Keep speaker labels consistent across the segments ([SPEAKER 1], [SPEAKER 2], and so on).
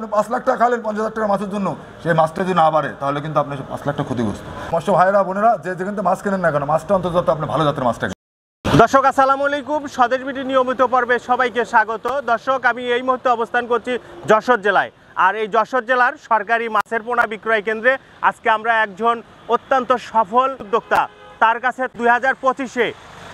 [SPEAKER 1] আপনি 5 লাখ টাকা খালেন 50,000 টাকা মাছের জন্য, সেই মাছটা যদি না বাড়ে তাহলে কিন্তু আপনি 5 লাখ টাকা ক্ষতিগ্রস্ত। মৎস্য ভাইরা বোনেরা যে যেখান থেকে মাছ কেনেন না কেন, মাছটা অন্তত আপনি ভালো জাতের মাছটা।
[SPEAKER 2] দর্শক আসসালামু আলাইকুম, স্বদেশ বিডি নিয়মিত পর্বে সবাইকে স্বাগত। দর্শক, আমি এই মুহূর্তে অবস্থান করছি যশোর জেলায়। আর এই যশোর জেলার সরকারি মাছের পোনা বিক্রয় কেন্দ্রে আজকে আমরা একজন অত্যন্ত সফল উদ্যোক্তা, তার কাছে 2025-এ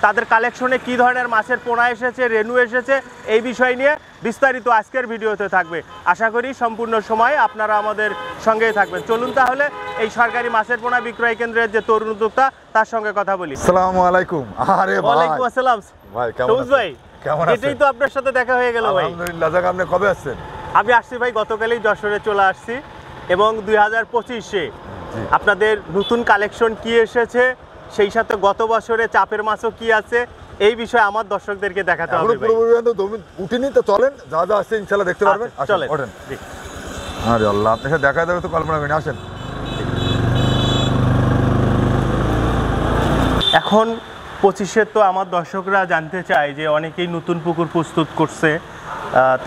[SPEAKER 2] তাদের কালেকশনে কী ধরনের মাছের পোনা এসেছে, রেনু এসেছে, এই বিষয় নিয়ে বিস্তারিত আজকের ভিডিওতে থাকবে। আশা করি সম্পূর্ণ সময় আপনারা আমাদের সঙ্গেই থাকবেন। চলুন তাহলে এই সরকারি মাছের পোনা বিক্রয় কেন্দ্রের যে তরুণ উদ্যোক্তা তার সঙ্গে কথা বলি।
[SPEAKER 1] আসসালামু আলাইকুম। আরে ভাই,
[SPEAKER 2] ওয়ালাইকুম আসসালাম
[SPEAKER 1] ভাই, কেমন
[SPEAKER 2] সবুজ ভাই?
[SPEAKER 1] কেমন আছেন?
[SPEAKER 2] এটাই তো আপনার সাথে দেখা হয়ে গেল ভাই।
[SPEAKER 1] আলহামদুলিল্লাহ। যাক, আপনি কবে আসছেন?
[SPEAKER 2] আমি আসছি ভাই, গতকালই যশোরে চলে আসছি। এবং 2025-এ আপনাদের নতুন কালেকশন কি এসেছে, সেই সাথে গত বছরে চাপের মাছও কি আছে, এই বিষয়ে আমার দর্শকদেরকে দেখাতে হবে ভাই।
[SPEAKER 1] উঠিনি তো, চলেন যা যা আছে ইনশাআল্লাহ দেখতে পারবেন।
[SPEAKER 2] চলেন।
[SPEAKER 1] আরে আল্লাহ, আপনার সাথে দেখা যাবে তো কল্পনা করিনি। আসেন।
[SPEAKER 2] এখন 25-এর তো আমার দর্শকরা জানতে চায় যে অনেকেই নতুন পুকুর প্রস্তুত করছে,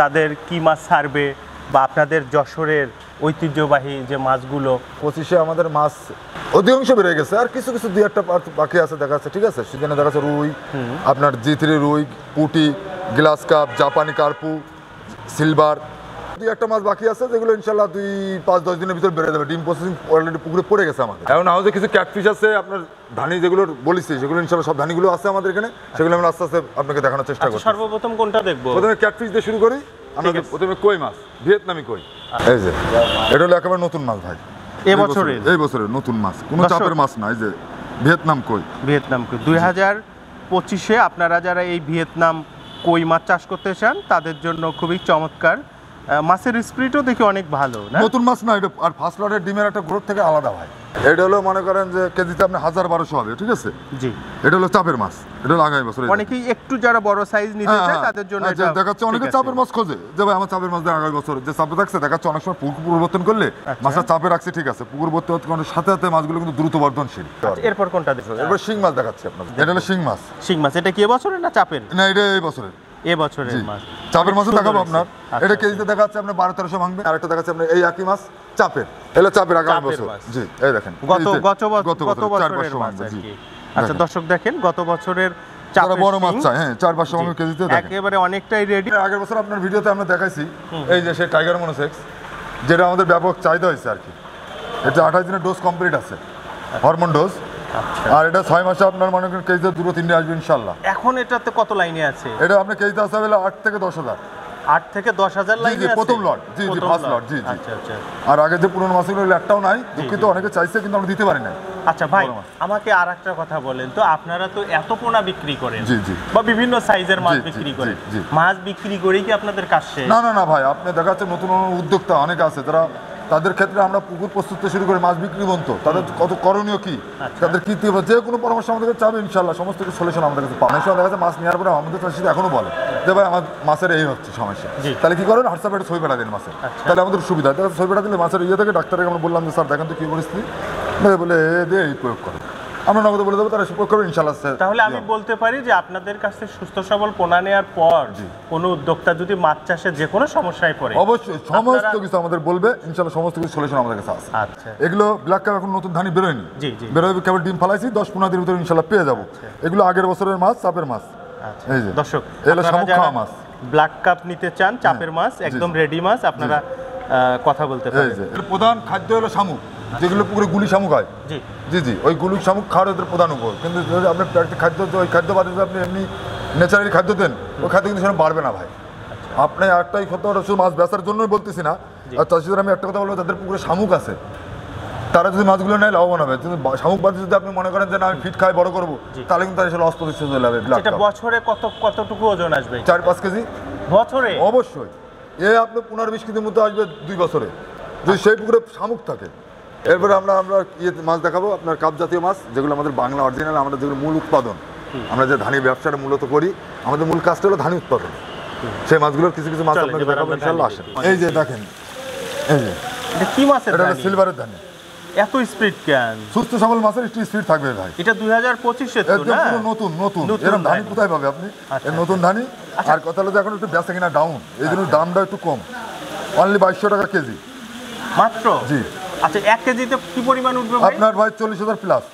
[SPEAKER 2] তাদের কি মাছ ছাড়বে, বা আপনাদের যশোরের ঐতিহ্যবাহী যে মাছগুলো।
[SPEAKER 1] 25-এ আমাদের মাছ অধিকাংশ বেড়ে গেছে, আর কিছু কিছু 2-1টা বাকি আছে দেখা যাচ্ছে। ঠিক আছে, সেখানে দেখা যাচ্ছে রুই, আপনার G3 রুই, পুঁটি, গ্লাস কাপ, জাপানি কার্পু, সিলভার, 2-1টা মাছ বাকি আছে, যেগুলো ইনশাল্লাহ 5-10 দিনের ভিতর বেড়ে যাবে। ডিম প্রসেসিং অলরেডি পুকুরে পড়ে গেছে আমাদের। এখন হাউসে কিছু ক্যাটফিশ আছে, আপনার ধানি যেগুলো বলেছি সেগুলো ইনশাল্লাহ সব ধানিগুলো আছে আমাদের এখানে, সেগুলো আমরা আস্তে আস্তে আপনাকে দেখানোর চেষ্টা করছি।
[SPEAKER 2] সর্বপ্রথম কোনটা দেখবো?
[SPEAKER 1] প্রথমে ক্যাটফিশ দিয়ে শুরু করি। আমরা প্রথমে কই মাছ, ভিয়েতনামি কই। এই যে এটা হলো একেবারে নতুন মাছ ভাই, এই বছরের নতুন মাছ, কোনো চাপের মাছ না। এই যে ভিয়েতনাম কই।
[SPEAKER 2] 2025-এ আপনারা যারা এই ভিয়েতনাম কই মাছ চাষ করতে চান তাদের জন্য খুবই চমৎকার। মাছের স্পিরিটও দেখি অনেক ভালো না?
[SPEAKER 1] নতুন মাছ না এটা, আর ফার্স্ট লটের ডিমের একটা গ্রোথ থেকে আলাদা ভাই। এটা হলো মনে করেন যে কেজিতে আপনি 1000-1200 হবে। ঠিক আছে
[SPEAKER 2] জি।
[SPEAKER 1] এটা হলো চাপের মাছ, এটা হলো আগামী বছর।
[SPEAKER 2] অনেকেই একটু যারা বড় সাইজ নিতে চায় তাদের জন্য এটা
[SPEAKER 1] দেখাচ্ছে। অনেকে চাপের মাছ খোঁজে যে ভাই আমার চাপের মাছ দিয়ে আগামী বছর যে চাপে থাকছে, দেখাচ্ছে অনেক সময় পুকুর পরিবর্তন করলে মাছটা চাপে রাখছে। ঠিক আছে, পুকুর পরিবর্তন সাথে সাথে মাছগুলো কিন্তু দ্রুত বর্ধনশীল।
[SPEAKER 2] এরপর কোনটা দেখছেন?
[SPEAKER 1] এরপর শিং মাছ দেখাচ্ছে আপনাদের। এটা হলো শিং মাছ।
[SPEAKER 2] শিং মাছ এটা কি এবছরের না চাপের?
[SPEAKER 1] না, এটা এই বছরের।
[SPEAKER 2] এবছরের মাছ।
[SPEAKER 1] চাপের মাছও দেখাবো আপনার। এটা কেজিতে দেখাচ্ছে আপনার 1200-1300 ভাঙবে। আর একটা দেখাচ্ছে আপনার এই একই মাছ চাপের। এলো চাপের আগামী বছর। জি, এই দেখেন
[SPEAKER 2] গত বছরের মাছ। জি। আচ্ছা দর্শক দেখেন, গত বছরের
[SPEAKER 1] চাপের বড় মাছ চাই। হ্যাঁ, 400-500 ভাঙবে কেজিতে।
[SPEAKER 2] একেবারে অনেকটাই রেডি।
[SPEAKER 1] আগের বছর আপনার ভিডিওতে আমরা দেখাইছি এই যে সেই টাইগার মনোসেক্স, যেটা আমাদের ব্যাপক চাহিদা হয়েছে আর কি। এটা 28 দিনের ডোজ কমপ্লিট আছে, হরমোন ডোজ। আর এটা 6 মাসে আপনার মনে করেন কেজিতে 2-3 আসবে ইনশাল্লাহ।
[SPEAKER 2] এখন এটাতে কত লাইনে আছে?
[SPEAKER 1] এটা আপনার কেজিতে আসতে হবে 8 থেকে 10,000।
[SPEAKER 2] 8 থেকে 10,000 লাইনে আছে
[SPEAKER 1] প্রথম লট। জি, ফার্স্ট লট। জি।
[SPEAKER 2] আচ্ছা।
[SPEAKER 1] আর আগে যে পুরনো মাছগুলো একটাও নাই, দুঃখিত, অনেকে চাইছে কিন্তু আমরা দিতে পারি না।
[SPEAKER 2] আচ্ছা ভাই, আমাকে আর একটা কথা বলেন তো, আপনারা তো এত পোনা বিক্রি করেন,
[SPEAKER 1] জি,
[SPEAKER 2] বা বিভিন্ন সাইজের মাছ বিক্রি করেন, মাছ বিক্রি করেই কি আপনাদের কাজ শেষ?
[SPEAKER 1] না ভাই, আপনি দেখাচ্ছে নতুন উদ্যোক্তা অনেক আছে, তারা তাদের ক্ষেত্রে আমরা পুকুর প্রস্তুত শুরু করে মাছ বিক্রি বন্ধ, তাদের কত করণীয় কি, তাদের কি যে কোনো পরামর্শ আমাদের কাছে চাবে ইনশাল্লাহ সমস্ত কিছু সলিউশন আমাদের কাছে পাবে। দেখা যাচ্ছে মাছ নেওয়ার পরে আমাদের চাষিরা এখনো বলে যে ভাই আমার মাছের এই হচ্ছে সমস্যা, তাহলে কি করেন হোয়াটসঅ্যাপে একটা ছবি পাঠা দিন মাছের, তাহলে আমাদের সুবিধা। ছবি পাঠা দিলে মাছের ইয়ে থেকে ডাক্তারকে আমরা বললাম যে স্যার দেখেন তো কি পরিস্থিতি, বলে এই প্রয়োগ করে আমরা নগদ বলে দেবো, তারা প্রয়োগ করবে ইনশাল্লাহ।
[SPEAKER 2] তাহলে আমি বলতে পারি যে আপনাদের কাছে সুস্থ সবল পোনা নেওয়ার পর কোনো উদ্যোক্তা যদি মাছ চাষে যে কোনো সমস্যায় পড়ে,
[SPEAKER 1] অবশ্যই সমস্ত কিছু আমাদের বলবে ইনশাল্লাহ, সমস্ত কিছু সলিউশন আমাদের কাছে আছে।
[SPEAKER 2] আচ্ছা,
[SPEAKER 1] এগুলো ব্ল্যাক কাপ এখন নতুন ধানি বেরোয়নি, বেরোবে কেবল ডিম ফালাইছি, 10-15 দিনের ভিতরে ইনশাল্লাহ পেয়ে যাবো। এগুলো আগের বছরের মাছ, চাপের মাছ। এই যে
[SPEAKER 2] দর্শক,
[SPEAKER 1] এগুলো শামুক খাওয়া মাছ,
[SPEAKER 2] ব্ল্যাক কাপ নিতে চান, চাপের মাছ একদম রেডি মাছ, আপনারা কথা বলতে পারেন।
[SPEAKER 1] প্রধান খাদ্য হলো শামুক, যেগুলো পুকুরে গুলি শামুক হয়। জি, ওই গুলি শামুক খাওয়ার ওদের প্রধান উপর। কিন্তু যদি আপনি খাদ্য, ওই খাদ্য বাদে যদি আপনি এমনি ন্যাচারালি খাদ্য দেন, ওই খাদ্য কিন্তু সেটা বাড়বে না ভাই। আপনি একটাই কথা, শুধু মাছ বেচার জন্যই বলতেছি না, আর চাষিদের আমি একটা কথা বলবো, তাদের পুকুরে শামুক আছে, তারা যদি মাছগুলো নেয় লাভবান হবে। কিন্তু শামুক বাদে যদি আপনি মনে করেন যে না আমি ফিট খাই বড় করবো, তাহলে কিন্তু তার লস প্রতিষ্ঠিত হয়ে যাবে।
[SPEAKER 2] বছরে কতটুকু ওজন আসবে?
[SPEAKER 1] 4-5 কেজি
[SPEAKER 2] বছরে।
[SPEAKER 1] অবশ্যই আপনি 15-20 কেজির মধ্যে আসবে 2 বছরে, যদি সেই পুকুরে শামুক থাকে। এরপরে আমরা মাছ দেখাবো আপনার কাপ জাতীয় মাছ, যেগুলো আমাদের বাংলা অরিজিনাল, আমাদের যেগুলো মূল উৎপাদন, আমরা যে ধানি ব্যবসাটা মূলত করি, আমাদের মূল কাজটা হলো ধানি উৎপাদন। সেই মাছগুলোর কিছু মাছ আপনাকে দেখাবো ইনশাআল্লাহ। আসেন। এই যে দেখেন, এই যে
[SPEAKER 2] এটা কি মাছের ধানি?
[SPEAKER 1] এটা সিলভারের ধানি।
[SPEAKER 2] এত স্পিড কেন?
[SPEAKER 1] সুস্থ সবল মাছের একটু স্পিড থাকবে ভাই।
[SPEAKER 2] এটা 2025-এর তো না?
[SPEAKER 1] নতুন এরকম ধানি কোথায় পাবে আপনি? এর নতুন ধানি। আর কথা হলো যে এখন একটু বেচা কিনা ডাউন, এই জন্য দামটা একটু কম। অনলি 2200 টাকা কেজি
[SPEAKER 2] মাত্র।
[SPEAKER 1] জি।
[SPEAKER 2] আচ্ছা 1 কেজিতে কি পরিমাণ উঠবে ভাই?
[SPEAKER 1] আপনার ভাই 40,000 প্লাস।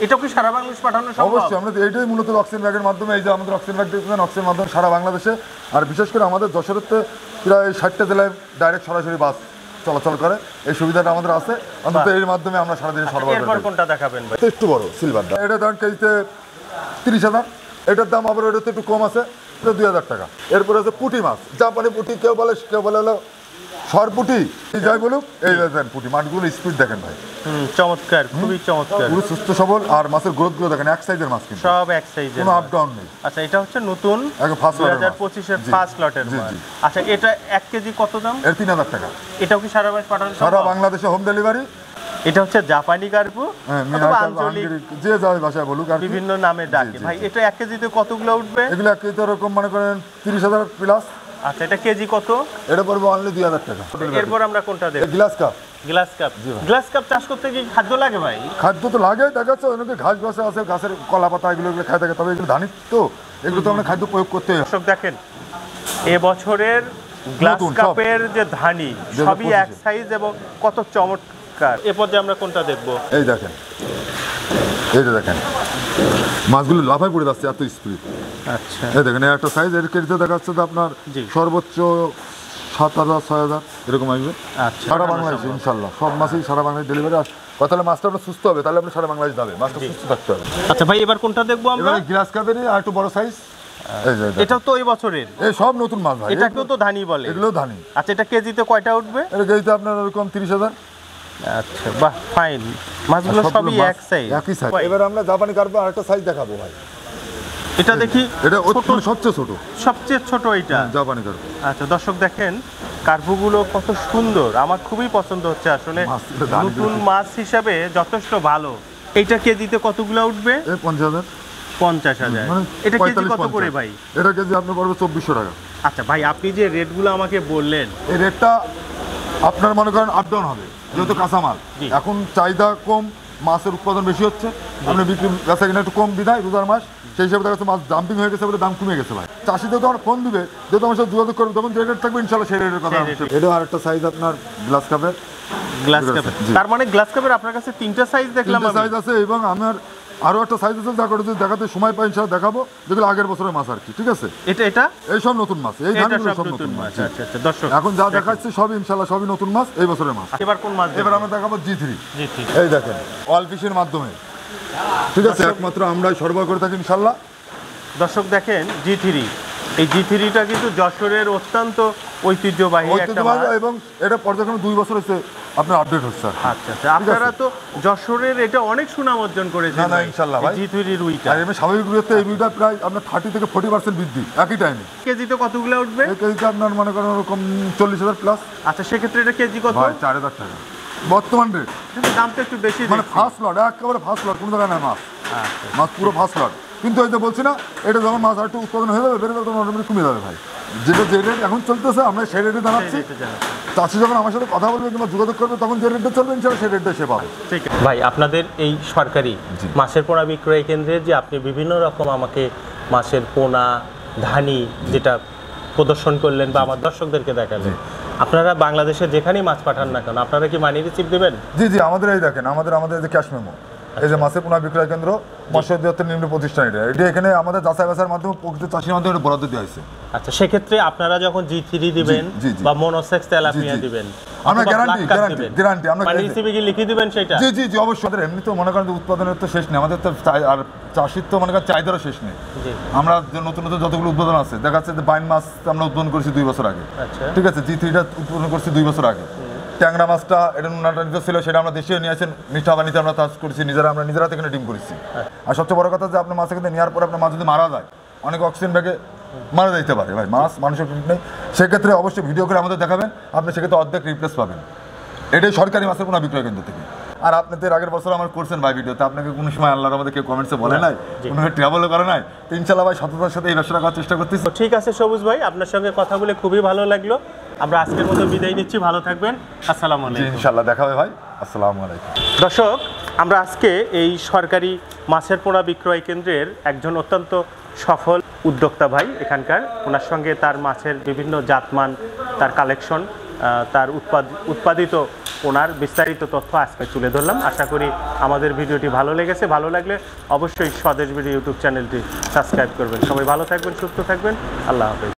[SPEAKER 2] এটা কি সারা বাংলাদেশ পাঠানো সম্ভব?
[SPEAKER 1] অবশ্যই, আমরা এইটাই মূলত অক্সিজেন ব্যাগের মাধ্যমে, এই যে আমাদের অক্সিজেন ব্যাগ দেখছেন, অক্সিজেন মাধ্যমে সারা বাংলাদেশে, আর বিশেষ করে আমাদের যশোরেতে প্রায় 60টা জেলায় ডাইরেক্ট সরাসরি বাস চলাচল করে। এই সুবিধাটা আমাদের আছে, অন্তত এর মাধ্যমে আমরা সারাদিন সরবরাহ
[SPEAKER 2] এরপর
[SPEAKER 1] করি।
[SPEAKER 2] কোনটা দেখাবেন ভাই?
[SPEAKER 1] একটু বড় সিলভারটা, এটা দাম কেজিতে 30,000। এটার দাম আবার এটাতে একটু কম আছে, এটা 2,000 টাকা। এরপরে আছে পুঁটি মাছ, জাপানি পুঁটি কেউ বলে হলো সরপুটি, যাই বলুক, এই দেখেন পুঁটি মাছগুলো স্পিড দেখেন ভাই,
[SPEAKER 2] চমৎকার, খুবই চমৎকার,
[SPEAKER 1] পুরো সুস্থ সবল, আর মাছের গ্রোথগুলো দেখেন এক সাইজের মাছ, কিন্তু
[SPEAKER 2] সব এক সাইজের,
[SPEAKER 1] কোনো আপ ডাউন নেই।
[SPEAKER 2] আচ্ছা এটা হচ্ছে নতুন
[SPEAKER 1] একদম ফার্স্ট লটের
[SPEAKER 2] 2025 এর ফার্স্ট লটের মাছ। আচ্ছা এটা 1 কেজি কত দাম?
[SPEAKER 1] এর 3,000 টাকা।
[SPEAKER 2] এটাও কি সারা বাংলাদেশ পাঠানো
[SPEAKER 1] সারা
[SPEAKER 2] সম্ভব?
[SPEAKER 1] বাংলাদেশে হোম ডেলিভারি।
[SPEAKER 2] এটা হচ্ছে জাপানি কার্পু, অথবা আঞ্চলিক
[SPEAKER 1] যে যাই ভাষায় বলুক আর কি।
[SPEAKER 2] বিভিন্ন নামে ডাকে। ভাই এটা 1 কেজিতে কতগুলো উঠবে?
[SPEAKER 1] এগুলো এক কেজি এরকম মনে করেন 30,000 প্লাস।
[SPEAKER 2] আচ্ছা এটা কেজি কত?
[SPEAKER 1] এটা পড়বে অনলি 2,000 টাকা।
[SPEAKER 2] এরপর আমরা কোনটা দেখব?
[SPEAKER 1] Glass cup.
[SPEAKER 2] Glass cup. Glass cup চাষ করতে কি খাদ্য লাগে ভাই?
[SPEAKER 1] খাদ্য তো লাগে, দেখা যাচ্ছে অনেকে ঘাস ঘাসে আছে, গাছের কলা পাতা এগুলো খাই থাকে, তবে এগুলো ধানিত তো, এগুলো তো আমরা খাদ্য প্রয়োগ করতে হয়।
[SPEAKER 2] দর্শক দেখেন এবছরের গ্লাস
[SPEAKER 1] নতুন সব।
[SPEAKER 2] কাপের যে ধানি সবই
[SPEAKER 1] 2025
[SPEAKER 2] এক সাইজ এবং কত চমৎকার। এরপর যে আমরা কোনটা দেখব?
[SPEAKER 1] এই দেখেন, এই যে দেখেন মাছগুলো লাফায় পড়ে যাচ্ছে, এত স্পিড।
[SPEAKER 2] আচ্ছা
[SPEAKER 1] এই দেখেন এই একটা সাইজ, এর কেজিতে দেখা যাচ্ছে যে আপনার
[SPEAKER 2] জি।
[SPEAKER 1] সর্বোচ্চ 7,000 6,000 এরকম আসবে
[SPEAKER 2] আচ্ছা
[SPEAKER 1] সারা বাংলাদেশে ইনশাল্লাহ। সব মাছই সারা বাংলাদেশ ডেলিভারি। আর কথা হলে মাছটা আপনার সুস্থ হবে, তাহলে আপনি সারা বাংলাদেশ যাবে, মাছটা সুস্থ থাকতে হবে।
[SPEAKER 2] আচ্ছা ভাই এবার কোনটা দেখবো আমরা?
[SPEAKER 1] এবারে গ্লাস কাপেরই আর একটু বড় সাইজ, এই যে এটা।
[SPEAKER 2] এটাও তো এই বছরের,
[SPEAKER 1] এই সব নতুন মাছ ভাই,
[SPEAKER 2] এটাকেও তো ধানি বলে।
[SPEAKER 1] এগুলো ধানি।
[SPEAKER 2] আচ্ছা এটা কেজিতে কয়টা উঠবে?
[SPEAKER 1] এটা কেজিতে আপনার ওরকম 30,000।
[SPEAKER 2] আচ্ছা বাহ ফাইন, মাছগুলো
[SPEAKER 1] সবগুলো
[SPEAKER 2] সবই
[SPEAKER 1] মাছ
[SPEAKER 2] এক সাইজ।
[SPEAKER 1] একই সাইজ। এবার আমরা জাপানি কার্পের আরেকটা সাইজ দেখাবো ভাই,
[SPEAKER 2] এটা দেখি।
[SPEAKER 1] এটা
[SPEAKER 2] ছোট,
[SPEAKER 1] সবচেয়ে ছোট
[SPEAKER 2] সবচেয়ে ছোট এটা
[SPEAKER 1] জাপানি কার্প।
[SPEAKER 2] আচ্ছা দর্শক দেখেন কার্পুগুলো কত সুন্দর, আমার খুবই পছন্দ হচ্ছে আসলে।
[SPEAKER 1] মাছগুলো দারুণ
[SPEAKER 2] নতুন
[SPEAKER 1] দেখতে।
[SPEAKER 2] মাছ হিসাবে যথেষ্ট ভালো। এইটা কেজিতে কতগুলো উঠবে?
[SPEAKER 1] এই 50,000।
[SPEAKER 2] 50,000।
[SPEAKER 1] মানে
[SPEAKER 2] এটা কেজি
[SPEAKER 1] 45,
[SPEAKER 2] কত করে
[SPEAKER 1] 50
[SPEAKER 2] ভাই?
[SPEAKER 1] এটা কেজি আপনার পড়বে 2,400 টাকা।
[SPEAKER 2] আচ্ছা ভাই আপনি যে রেটগুলো আমাকে বললেন,
[SPEAKER 1] এই রেটটা আপনার মনে করেন আপ ডাউন হবে, যেহেতু কাঁচামাল
[SPEAKER 2] জি।
[SPEAKER 1] এখন চাহিদা কম, মাছের উৎপাদন বেশি হচ্ছে, আমরা বিক্রি বেচা কিনা একটু কম বিধায় রোজার মাস, সেই হিসাবে দেখা যাচ্ছে মাছ ডাম্পিং হয়ে গেছে বলে দাম কমে গেছে ভাই। চাষিদের তো আমার ফোন দিবে, যেহেতু আমার সাথে যোগাযোগ করবে, তখন যে রেট থাকবে ইনশাল্লাহ সেই রেটের কথা।
[SPEAKER 2] সেই rate।
[SPEAKER 1] এটা আরেকটা সাইজ আপনার গ্লাস কাপের,
[SPEAKER 2] গ্লাস কাপের।
[SPEAKER 1] জি।
[SPEAKER 2] তার মানে গ্লাস কাপের আপনার কাছে 3টা সাইজ দেখলাম
[SPEAKER 1] তিনটে
[SPEAKER 2] আমি।
[SPEAKER 1] সাইজ আছে, এবং আমার আরও একটা সাইজ আছে, যা করে যদি দেখাতে সময় পাই ইনশাল্লাহ দেখাবো, যেগুলো আগের বছরের মাছ আর কি। ঠিক আছে,
[SPEAKER 2] এটা
[SPEAKER 1] এই সব নতুন মাছ, এই
[SPEAKER 2] এটা
[SPEAKER 1] ধানগুলো
[SPEAKER 2] সব
[SPEAKER 1] সব
[SPEAKER 2] নতুন
[SPEAKER 1] নতুন
[SPEAKER 2] মাছ।
[SPEAKER 1] মাছ।
[SPEAKER 2] আচ্ছা আচ্ছা দর্শক
[SPEAKER 1] এখন যা দেখাচ্ছে সবই ইনশাল্লাহ সবই নতুন মাছ, এই বছরের মাছ।
[SPEAKER 2] এবার কোন মাছ?
[SPEAKER 1] এবার আমরা দেখাবো G3।
[SPEAKER 2] জি ঠিক।
[SPEAKER 1] এই দেখেন অল ফিশের মাধ্যমে, ঠিক আছে, একমাত্র আমরাই সরবরাহ করে থাকি ইনশাল্লাহ।
[SPEAKER 2] দর্শক দেখেন G3, এই G3টা কিন্তু যশোরের অত্যন্ত ঐতিহ্যবাহী একটা মাছ।
[SPEAKER 1] ঐতিহ্যবাহী, এবং এটা পর্যায়ক্রমে 2 বছর হচ্ছে আপনার আপডেট হচ্ছে।
[SPEAKER 2] আচ্ছা আচ্ছা আপনারা তো যশোরের এটা অনেক সুনাম অর্জন করেছেন
[SPEAKER 1] না, না, ইনশাল্লাহ ভাই।
[SPEAKER 2] G3 রুইটা।
[SPEAKER 1] আর এমনি স্বাভাবিক রুইতে এই রুইটা প্রায় আপনার 30 থেকে 40% বৃদ্ধি একই টাইমে।
[SPEAKER 2] কেজিতে কতগুলো উঠবে?
[SPEAKER 1] এই কেজিতে আপনার মনে করেন ওরকম 40,000 প্লাস।
[SPEAKER 2] আচ্ছা সেক্ষেত্রে এটা কেজি কত?
[SPEAKER 1] ভাই 4,000 টাকা বর্তমান রেট,
[SPEAKER 2] কিন্তু দামটা একটু বেশি
[SPEAKER 1] মানে
[SPEAKER 2] দেখছি।
[SPEAKER 1] ফার্স্ট লট, একেবারে ফার্স্ট লট, কোনো জায়গায় না মাছ,
[SPEAKER 2] আচ্ছা
[SPEAKER 1] মাছ পুরো ফার্স্ট লট। কিন্তু এই যে বলছি না, এটা যখন মাছ আর একটু উৎপাদন হয়ে যাবে, বেড়ে যাবে, তখন অটোমেটিক কমে যাবে ভাই। যেটা যে রেট এখন চলতেছে আমরা সেই রেটে জানাচ্ছি।
[SPEAKER 2] এটা জানা।
[SPEAKER 1] চাষি যখন আমার সাথে কথা বলবে কিংবা যোগাযোগ করবে, তখন যে রেটটা চলবে ইনশাল্লাহ সেই রেটটা সে পাবে।
[SPEAKER 2] ঠিক আছে ভাই, আপনাদের এই সরকারি
[SPEAKER 1] জি।
[SPEAKER 2] মাছের পোনা বিক্রয় কেন্দ্রে যে আপনি বিভিন্ন রকম আমাকে মাছের পোনা ধানি যেটা প্রদর্শন করলেন বা আমার দর্শকদেরকে দেখালেন, আপনারা বাংলাদেশে যেখানেই মাছ পাঠান না কেন আপনারা কি মানি রিসিভ দেবেন?
[SPEAKER 1] জি জি, আমাদের এই দেখেন, আমাদের এই যে ক্যাশ মেমো, এই যে মাছের পোনা বিক্রয় কেন্দ্র মৎস্য অধিদপ্তর নিম্ন প্রতিষ্ঠান, এটা এখানে আমাদের যাচাই বাছাইয়ের মাধ্যমে প্রকৃত চাষির মাধ্যমে এটা বরাদ্দ দেওয়া হয়েছে।
[SPEAKER 2] আচ্ছা সেক্ষেত্রে আপনারা যখন G3 দিবেন
[SPEAKER 1] জি, জি।
[SPEAKER 2] বা মনোসেক্স তেলাপিয়া
[SPEAKER 1] জি, জি।
[SPEAKER 2] দিবেন,
[SPEAKER 1] আমরা
[SPEAKER 2] অথবা
[SPEAKER 1] গ্যারান্টি
[SPEAKER 2] black carp দিবেন,
[SPEAKER 1] গ্যারান্টি আমরা
[SPEAKER 2] মানে রিসিভে কি লিখে দিবেন সেটা?
[SPEAKER 1] জি জি জি অবশ্যই। আমাদের এমনি তো মনে করেন যে উৎপাদনের তো শেষ নেই, আমাদের তো আর চাষির তো মনে করেন চাহিদারও শেষ নেই।
[SPEAKER 2] জি
[SPEAKER 1] আমরা যে নতুন নতুন যতগুলো উৎপাদন আছে, দেখা যাচ্ছে যে বাইন মাছ আমরা উৎপাদন করেছি 2 বছর আগে,
[SPEAKER 2] আচ্ছা
[SPEAKER 1] ঠিক আছে, G3টা উৎপাদন করছি 2 বছর আগে। ট্যাংরা মাছটা এটা নুনাটা নিজে ছিল, সেটা আমরা দেশীয় নিয়ে আসেন, মিঠা পানিতে আমরা চাষ করেছি আমরা নিজেরা থেকে ডিম করেছি। আর সবচেয়ে বড় কথা যে আপনার মাছ এখানে নেওয়ার পর আপনার মাছ যদি মারা যায়, অনেক অক্সিজেন ব্যাগে মারা যাইতে পারে ভাই, মাছ মানুষের ঠিক নেই। সেক্ষেত্রে অবশ্যই ভিডিও করে আমাদের দেখাবেন, আপনি সেক্ষেত্রে অর্ধেক রিপ্লেস পাবেন। এটাই সরকারি মাছের পোনা বিক্রয় কেন্দ্র থেকে। আর আপনি তো এর আগের বছর আমার করছেন ভাই ভিডিওতে, আপনাকে কোনো সময় আল্লাহর আমাদের কেউ কমেন্টসে বলে নাই, কোনো ট্রাভেলও করে নাই, তো ইনশাল্লাহ ভাই সততার সাথে এই ব্যবসাটা করার চেষ্টা করতেছি।
[SPEAKER 2] তো ঠিক আছে সবুজ ভাই, আপনার সঙ্গে কথা বলে খুবই ভালো লাগলো। আমরা আজকের মতো বিদায় নিচ্ছি, ভালো থাকবেন, আসসালামু আলাইকুম।
[SPEAKER 1] ইনশাল্লাহ দেখা হবে ভাই, আসসালামু আলাইকুম।
[SPEAKER 2] দর্শক আমরা আজকে এই সরকারি মাছের পোনা বিক্রয় কেন্দ্রের একজন অত্যন্ত সফল উদ্যোক্তা ভাই এখানকার, ওনার সঙ্গে তার মাছের বিভিন্ন জাতমান, তার কালেকশন তার উৎপাদিত পোনার বিস্তারিত তথ্য আজকে তুলে ধরলাম। আশা করি আমাদের ভিডিওটি ভালো লেগেছে। ভালো লাগলে অবশ্যই স্বদেশ ভিডিও ইউটিউব চ্যানেলটি সাবস্ক্রাইব করবেন। সবাই ভালো থাকবেন, সুস্থ থাকবেন। আল্লাহ হাফেজ।